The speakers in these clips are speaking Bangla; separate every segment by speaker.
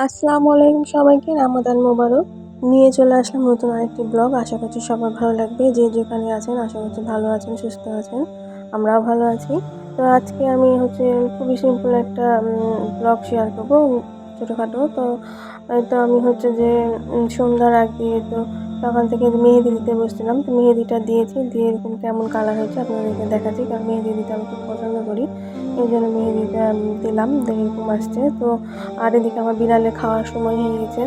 Speaker 1: আসসালামু আলাইকুম সবাইকে রামাদান মোবারক। নিয়ে চলে আসলাম নতুন আরেকটি ব্লগ। আশা করছি সবার ভালো লাগবে। যে যেখানে আছেন আশা করছি ভালো আছেন, সুস্থ আছেন। আমরাও ভালো আছি। তো আজকে আমি খুবই সিম্পল একটা ব্লগ শেয়ার করব, ছোটোখাটো। তো আমি সন্ধ্যার আগ দিয়ে সকাল থেকে মেহেদি দিতে বসছিলাম। তো মেহেদিটা দিয়েছি, দিয়ে এরকম কেমন কালার হয়েছে আপনাদেরকে দেখাচ্ছি, কারণ মেহেদি দিতে আমি খুব পছন্দ করি। এই জন্য মেহেদিটা দিলাম, এরকম আসছে। আর এদিকে আমার বিড়ালের খাওয়ার সময় হয়ে গেছে।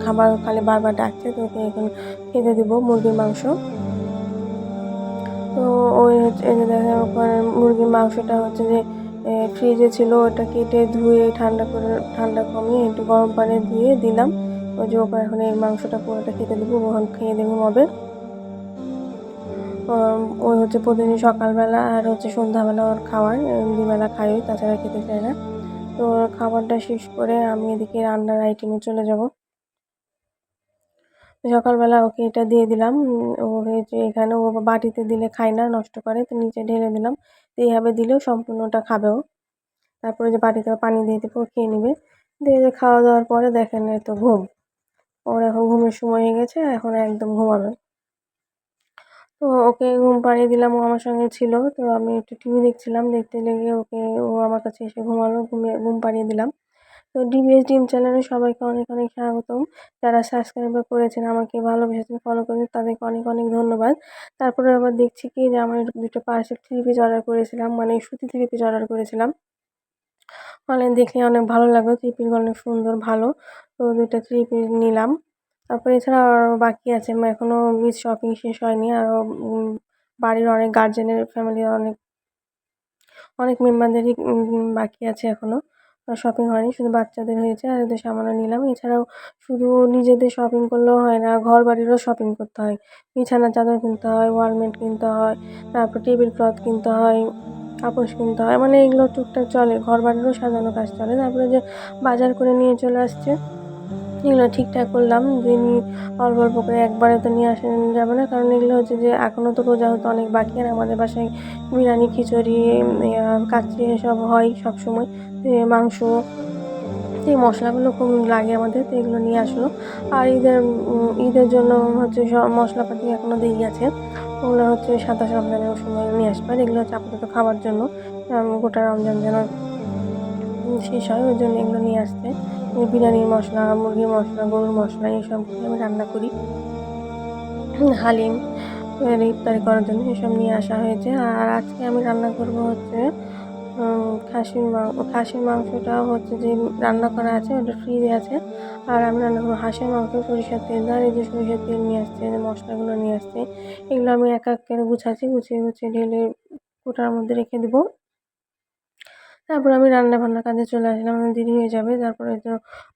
Speaker 1: খাবার খালি বারবার ডাকছে, তো ওকে এখন খেতে দিব মুরগির মাংস। তো এই যে দেখেন, ওখানে মুরগির মাংসটা ফ্রিজে ছিল, ওটা কেটে ধুয়ে ঠান্ডা কমিয়ে একটু গরম পানি দিয়ে দিলাম। ওই যে ওকে এখন এই মাংসটা পুরোটা খেতে দেবো, ওখানে খেয়ে দেবো হবে। ওই প্রতিদিন সকালবেলা আর সন্ধ্যাবেলা ওর খাওয়ার, দুবেলা খাই, তাছাড়া খেতে চায় না। তো খাবারটা শেষ করে আমি এদিকে রান্নার আইটেমে চলে যাব। সকালবেলা ওকে এটা দিয়ে দিলাম। ও এখানে ও বাটিতে দিলে খায় না, নষ্ট করে, তো নিচে ঢেলে দিলাম। তো এইভাবে দিলেও সম্পূর্ণটা খাবে ও। তারপরে যে বাটিতে পানি দিয়ে দেবো, খেয়ে নেবে। দিয়ে খাওয়া দাওয়ার পরে দেখেন এই তো ঘুম। ওর এখন ঘুমের সময় হয়ে গেছে, এখন একদম ঘুমাবে। তো ওকে ঘুম পাড়িয়ে দিলাম, ও আমার সঙ্গে ছিল। তো আমি একটু টিভি দেখছিলাম, দেখতে লেগে ও আমার কাছে এসে ঘুমালো, ঘুম পাড়িয়ে দিলাম। তো ডিবিএস ডিম চ্যানেলে সবাইকে অনেক অনেক স্বাগতম। যারা সাবস্ক্রাইব করেছেন, আমাকে ভালোবেসেছেন, ফলো করেছেন, তাদেরকে অনেক অনেক ধন্যবাদ। তারপরে আবার দেখছি কি যে আমার দুটো পার্সেল 3 পিস অর্ডার করেছিলাম, মানে সুতি 3 পিস অর্ডার করেছিলাম। অনলাইন দেখে অনেক ভালো লাগলো, 3 পিসগুলো অনেক সুন্দর, ভালো। তো 2টা 3 পিস নিলাম। তারপরে এছাড়া আরও বাকি আছে, আমার এখনও ঈদ শপিং শেষ হয়নি। আরও বাড়ির অনেক গার্জেনের ফ্যামিলির অনেক অনেক মেম্বারদেরই বাকি আছে এখনও। শপিং হয়নি, শুধু বাচ্চাদের হয়েছে, আর এদের সামান্য নিলাম। এছাড়াও শুধু নিজেদের শপিং করলেও হয় না, ঘর বাড়িরও শপিং করতে হয়। বিছানার চাদর কিনতে হয়, ওয়ালমেট কিনতে হয়, তারপর টেবিল ক্লথ কিনতে হয়, পাপোশ কিনতে হয়, মানে এগুলো টুকটাক চলে, ঘর বাড়িরও সাজানো কাজ চলে। তারপরে যে বাজার করে নিয়ে চলে আসছে, এগুলো ঠিকঠাক করলাম। যে অল্প অল্প করে একবারে তো নিয়ে আসা যাবে না, কারণ এগুলো যে এখনও তো রোজা হতে অনেক বাকি। আর আমাদের বাসায় বিরিয়ানি, খিচুড়ি, কাচ্চি এসব হয় সবসময়। মাংস, এই মশলাগুলো খুব লাগে আমাদের, তো এগুলো নিয়ে আসলো। আর ঈদের জন্য সব মশলাপাতি এখনও দেরি আছে, ওগুলো 27 রমজানের সময় নিয়ে আসবে। আর এগুলো আপাতত খাওয়ার জন্য, গোটা রমজান যেন শেষ হয়, ওই জন্য এগুলো নিয়ে আসছে। বিরিয়ানির মশলা, মুরগির মশলা, গরুর মশলা, এইসবগুলো আমি রান্না করি। হালিম ইফতারি করার জন্য এসব নিয়ে আসা হয়েছে। আর আজকে আমি রান্না করব খাসির মাংসটা যে রান্না করা আছে, ওটা ফ্রিজে আছে। আর আমি রান্না করবো হাঁসের মাংস, সরিষার তেল। আর এই যে সরিষার তেল নিয়ে আসছে, যে মশলাগুলো নিয়ে আসছে, এগুলো আমি এক এক করে গুছিয়ে গুছিয়ে ঢেলে কোটার মধ্যে রেখে দেবো। তারপর আমি রান্না-বান্নার কাজে চলে আসলাম, আমার দেরি হয়ে যাবে। তারপরে তো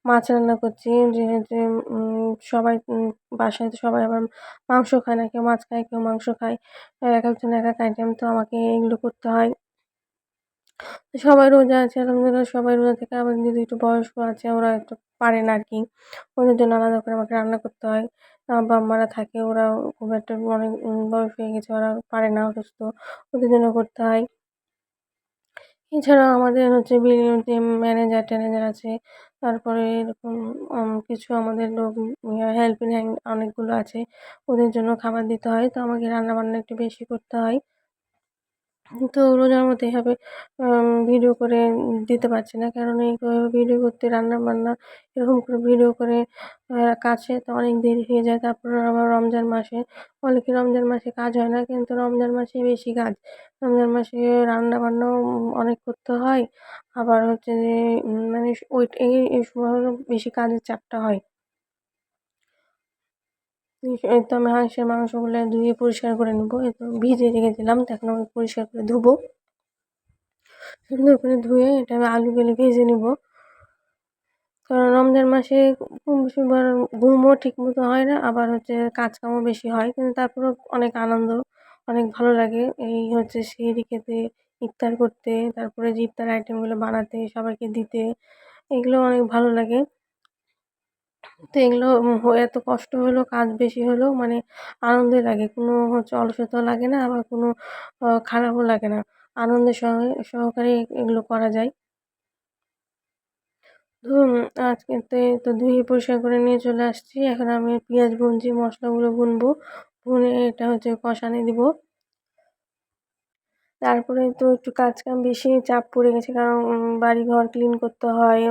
Speaker 1: মাছ রান্না করছি, যে সবাই বাসায় তো সবাই আবার মাংস খায় না, কেউ মাছ খায়, কেউ মাংস খায়। একেকজন এক এক আইটেম, তো আমাকে এগুলো করতে হয়। সবাই রোজা আছে, আলহামদুলিল্লাহ সবাই রোজা থেকে। আবার যদি একটু বয়স্ক আছে, ওরা একটু পারে না আরকি। ওদের জন্য আলাদা করে আমাকে রান্না করতে হয়। বাপ-মারা থাকে, ওরা খুব একটা অনেক বয়স হয়ে গেছে, ওরা পারে না, অসুস্থ, ওদের জন্য করতে হয়। এছাড়াও আমাদের যে ম্যানেজার-ট্যানেজার আছে, তারপরে এরকম কিছু আমাদের লোক, হেল্পিং হ্যান্ড অনেকগুলো আছে, ওদের জন্য খাবার দিতে হয়। তো আমাকে রান্না-বান্না একটু বেশি করতে হয়। তো রোজার মধ্যে এভাবে ভিডিও করে দিতে পারছি না, কারণ এইভাবে ভিডিও করতে, রান্না-বান্না এরকম করে ভিডিও করে কাছে তো অনেক দেরি হয়ে যায়। তারপর আবার রমজান মাসে, বলে কি রমজান মাসে কাজ হয় না, কিন্তু রমজান মাসে বেশি কাজ। রমজান মাসে রান্না-বান্নাও অনেক করতে হয়। আবার যে মানে ওই এই সময় হলো বেশি কাজের চাপটা হয়। এই তো আমি হাঁসের মাংসগুলো ধুয়ে পরিষ্কার করে নেবো। এই তো ভিজিয়ে রেখেছিলাম, তো এখন আমি পরিষ্কার করে ধুবো। সুন্দর করে ধুয়ে এটা আমি আলুগুলো ভেজে নিব। কারণ রমজান মাসে খুব বেশি ঘুমও ঠিকমতো হয় না, আবার কাজকামও বেশি হয়। কিন্তু তারপরেও অনেক আনন্দ, অনেক ভালো লাগে। এই সেহরি খেতে, ইফতার করতে, তারপরে যে ইফতার আইটেমগুলো বানাতে, সবাইকে দিতে, এগুলো অনেক ভালো লাগে। তো এগুলো এত কষ্ট হলেও, কাজ বেশি হলেও মানে আনন্দই লাগে। কোনো অলসতাও লাগে না, আবার কোনো খারাপও লাগে না। আনন্দের সহকারে এগুলো করা যায়। তো আজকেতে তো ধুয়ে পরিষ্কার করে নিয়ে চলে আসছি। এখন আমি পেঁয়াজ ভুনছি, মশলাগুলো ভুনবো। ভুনে এটা হচ্ছে কষানি দিব। তারপরে তো একটু কাজ কাম বেশি চাপ পড়ে গেছে, কারণ বাড়িঘর ক্লিন করতে হয়।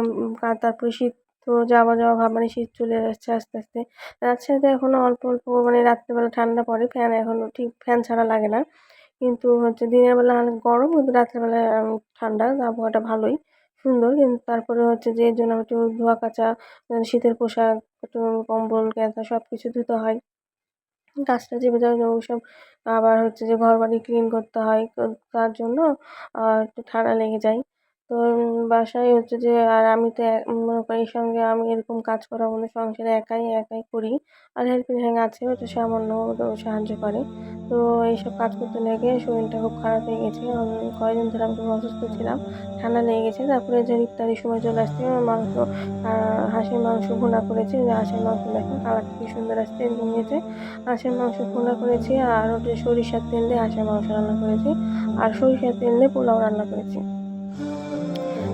Speaker 1: তারপরে শীত তো যাওয়া যাওয়া ভাব, মানে শীত চলে যাচ্ছে আস্তে আস্তে। রাজশাহীতে এখনো অল্প অল্প মানে রাত্রেবেলা ঠান্ডা পড়ে, ফ্যান এখনো ঠিক ফ্যান ছাড়া লাগে না। কিন্তু হচ্ছে দিনের বেলা অনেক গরম, কিন্তু রাত্রেবেলা ঠান্ডা, আবহাওয়াটা ভালোই সুন্দর। কিন্তু তারপরে হচ্ছে যে এর জন্য একটু ধোয়া কাচা, শীতের পোশাক, একটু কম্বল কাঁথা সব কিছু ধুতে হয়। গাছটা চেপে যাওয়া ওইসব, আবার হচ্ছে যে ঘরবাড়ি ক্লিন করতে হয়, তো তার জন্য একটু ঠান্ডা লেগে যায়। তো বাসায় হচ্ছে যে, আর আমি তো মনে করি এর সঙ্গে আমি এরকম কাজ করা আমাদের সংসারে একাই করি। আর হেল্পিং হ্যান্ড আছে, হয়তো সামান্য তো সাহায্য করে। তো এইসব কাজ করতে লেগে শরীরটা খুব খারাপ হয়ে গেছে। কয়েকদিন ধরে আমি খুব অসুস্থ ছিলাম, ঠান্ডা লেগে গেছে। তারপরে যে ইফতারির সময় চলে আসছে, মাংস হাঁসের মাংস ভুনা করেছি। যে হাঁসের মাংস দেখুন কালারটা কি সুন্দর আসছে, এরকম নিয়েছে। হাঁসের মাংস ভুনা করেছি, আর ওটা সরিষার তেল দিয়ে হাঁসের মাংস রান্না করেছি, আর সরিষার তেল দিয়ে পোলাও রান্না করেছি।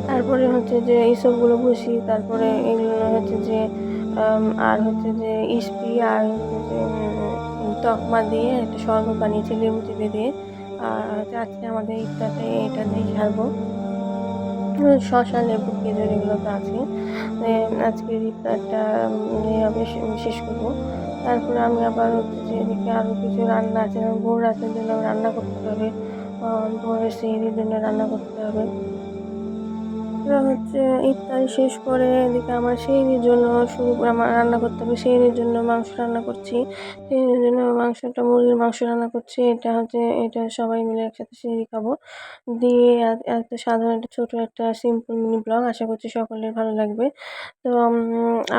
Speaker 1: তারপরে হচ্ছে যে এইসবগুলো বসি, তারপরে এগুলো হচ্ছে যে আর হচ্ছে যে ইস্পি, আর হচ্ছে যে তকমা দিয়ে একটা শরবত বানিয়েছি লেবু চিপে দিয়ে। আর হচ্ছে আজকে আমাদের ইফতারটা এটা দিয়েই সারবো। শসা, লেবু, খেজুর এগুলো তো আছেই। আজকের ইফতারটা এভাবে শেষ করব। তারপরে আমি আবার হচ্ছে যে এদিকে আরও কিছু রান্না আছে, যেমন ভোর রাতের জন্য রান্না করতে হবে, ভোরের সেহরির জন্য রান্না করতে হবে। এবার হচ্ছে ইফতারি শেষ করে এদিকে আমার সেহরির জন্য আমার রান্না করতে হবে। সেহরির জন্য মাংস রান্না করছি। সেহরির জন্য মাংসটা মুরগির মাংস রান্না করছি। এটা সবাই মিলে একসাথে সেহরি খাবো। দিয়ে একটা সাধারণ একটা ছোটো একটা সিম্পল মিনি ব্লগ, আশা করছি সকলের ভালো লাগবে। তো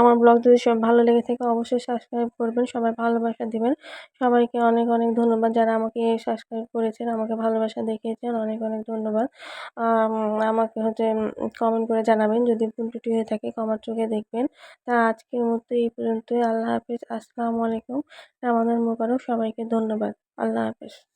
Speaker 1: আমার ব্লগ যদি সব ভালো লেগে থাকে অবশ্যই সাবস্ক্রাইব করবেন, সবাই ভালোবাসা দিবেন। সবাইকে অনেক অনেক ধন্যবাদ, যারা আমাকে সাবস্ক্রাইব করেছেন, আমাকে ভালোবাসা দেখিয়েছেন, অনেক অনেক ধন্যবাদ। আমাকে হচ্ছে কমেন্ট করে জানাবেন যদি ভুল ত্রুটি হয়ে থাকে, ক্ষমার চোখে দেখবেন। তা আজকের মতো এই পর্যন্তই। আল্লাহ হাফেজ, আসসালামু আলাইকুম, রামাদান মোবারক, সবাইকে ধন্যবাদ। আল্লাহ হাফেজ।